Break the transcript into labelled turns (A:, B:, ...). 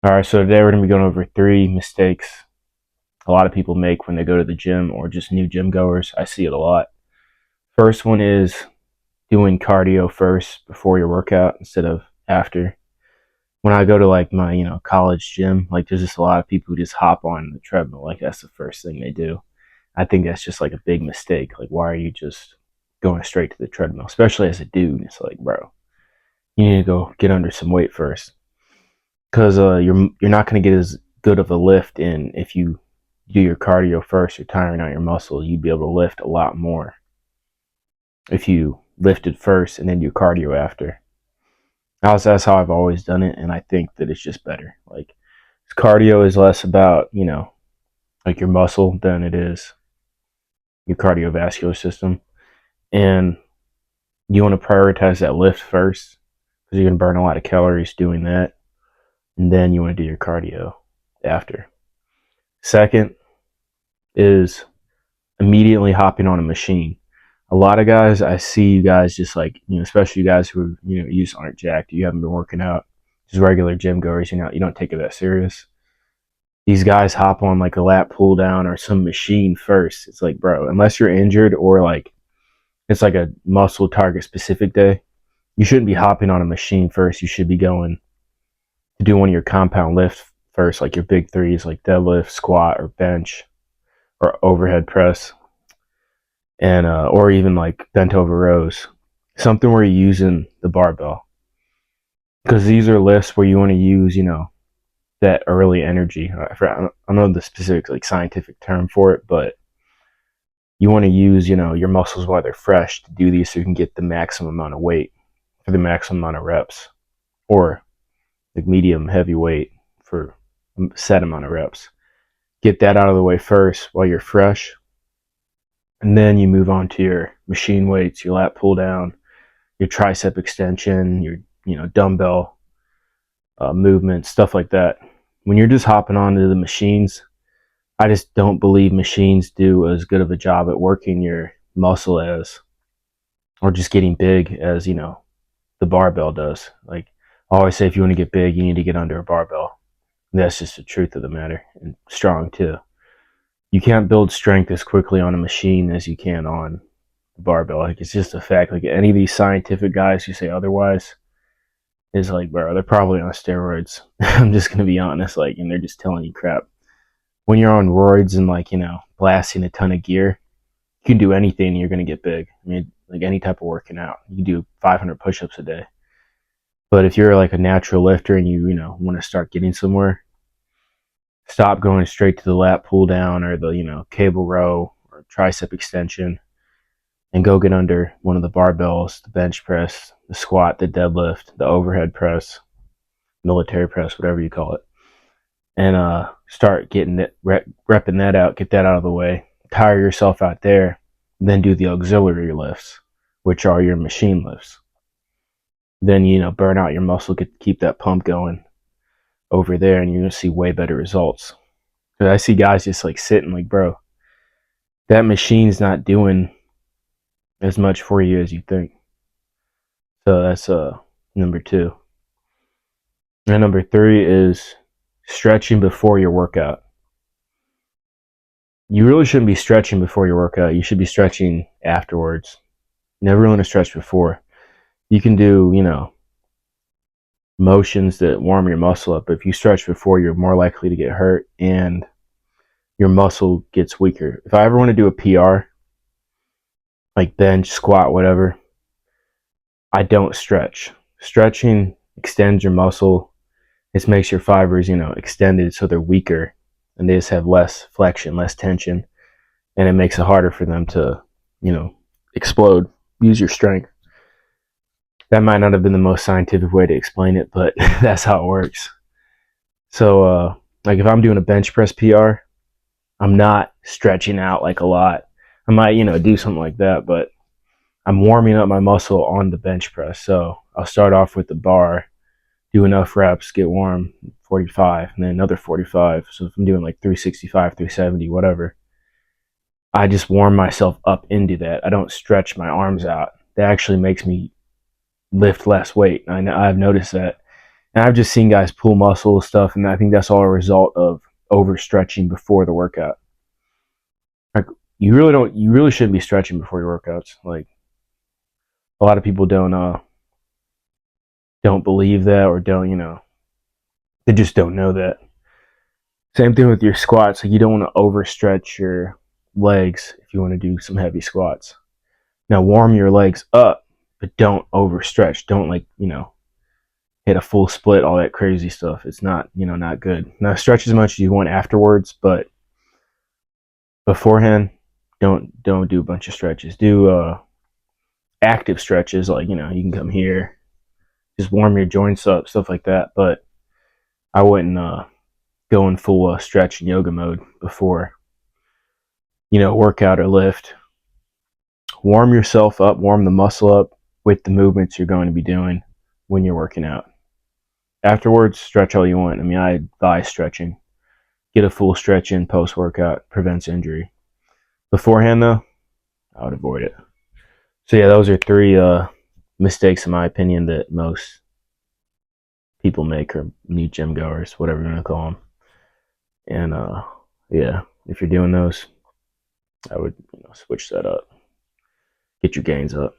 A: All right, so today we're going to be going over 3 mistakes a lot of people make when they go to the gym or just new gym goers. I see it a lot. First one is doing cardio first before your workout instead of after. When I go to like my, college gym, like there's just a lot of people who just hop on the treadmill. Like that's the first thing they do. I think that's just like a big mistake. Like why are you just going straight to the treadmill? Especially as a dude. It's like, bro, you need to go get under some weight first. Because you're not going to get as good of a lift in if you do your cardio first. You're tiring out your muscle. You'd be able to lift a lot more if you lifted first and then do cardio after. That's how I've always done it, and I think that it's just better. Like cardio is less about like your muscle than it is your cardiovascular system, and you want to prioritize that lift first because you're going to burn a lot of calories doing that, and then you want to do your cardio after. Second is immediately hopping on a machine. A lot of guys, I see you guys just like, especially you guys who, you just aren't jacked. You haven't been working out, just regular gym goers, you don't take it that serious. These guys hop on like a lat pull down or some machine first. It's like, bro, unless you're injured or like it's like a muscle target specific day, you shouldn't be hopping on a machine first. You should be going to do one of your compound lifts first, like your big threes, like deadlift, squat, or bench, or overhead press, and or even like bent over rows, something where you're using the barbell, because these are lifts where you want to use that early energy. I don't know the specific like scientific term for it, but you want to use your muscles while they're fresh to do these so you can get the maximum amount of weight for the maximum amount of reps, or like medium heavy weight for a set amount of reps. Get that out of the way first while you're fresh, and then you move on to your machine weights, your lat pull down, your tricep extension, your dumbbell movement, stuff like that. When you're just hopping onto the machines, I just don't believe machines do as good of a job at working your muscle as, or just getting big as the barbell does. Like I always say, if you want to get big, you need to get under a barbell. And that's just the truth of the matter, and strong too. You can't build strength as quickly on a machine as you can on the barbell. Like it's just a fact. Like any of these scientific guys who say otherwise is like, bro, they're probably on steroids. I'm just gonna be honest. Like, and they're just telling you crap. When you're on roids and like blasting a ton of gear, you can do anything and you're gonna get big. I mean, like any type of working out, you can do 500 push-ups a day. But if you're like a natural lifter and you want to start getting somewhere, stop going straight to the lat pull down or the cable row or tricep extension, and go get under one of the barbells, the bench press, the squat, the deadlift, the overhead press, military press, whatever you call it, and start getting it, repping that out, get that out of the way, tire yourself out there, then do the auxiliary lifts, which are your machine lifts. Then burn out your muscle, keep that pump going over there, and you're gonna see way better results. Because I see guys just like sitting, like, bro, that machine's not doing as much for you as you think. So that's number 2. And number 3 is stretching before your workout. You really shouldn't be stretching before your workout. You should be stretching afterwards. Never want to stretch before. You can do, motions that warm your muscle up. But if you stretch before, you're more likely to get hurt and your muscle gets weaker. If I ever want to do a PR, like bench, squat, whatever, I don't stretch. Stretching extends your muscle. It makes your fibers, extended so they're weaker and they just have less flexion, less tension, and it makes it harder for them to, explode. Use your strength. That might not have been the most scientific way to explain it, but that's how it works. So, like if I'm doing a bench press PR, I'm not stretching out like a lot. I might, do something like that, but I'm warming up my muscle on the bench press. So I'll start off with the bar, do enough reps, get warm, 45, and then another 45. So if I'm doing like 365, 370, whatever, I just warm myself up into that. I don't stretch my arms out. That actually makes me lift less weight. I've noticed that And I've just seen guys pull muscle stuff, and I think that's all a result of overstretching before the workout. Like you really shouldn't be stretching before your workouts. Like a lot of people don't believe that, or don't, they just don't know that. Same thing with your squats. Like you don't want to overstretch your legs if you want to do some heavy squats. Now warm your legs up, but don't overstretch. Don't, like, hit a full split, all that crazy stuff. It's not, not good. Now stretch as much as you want afterwards, but beforehand, don't do a bunch of stretches. Do active stretches, like, you can come here, just warm your joints up, stuff like that. But I wouldn't go in full stretch and yoga mode before, workout or lift. Warm yourself up, warm the muscle up with the movements you're going to be doing when you're working out. Afterwards, stretch all you want. I mean, I advise stretching. Get a full stretch in post workout, prevents injury. Beforehand, though, I would avoid it. So yeah, those are three mistakes, in my opinion, that most people make, or new gym goers, whatever you want to call them. And yeah, if you're doing those, I would switch that up, get your gains up.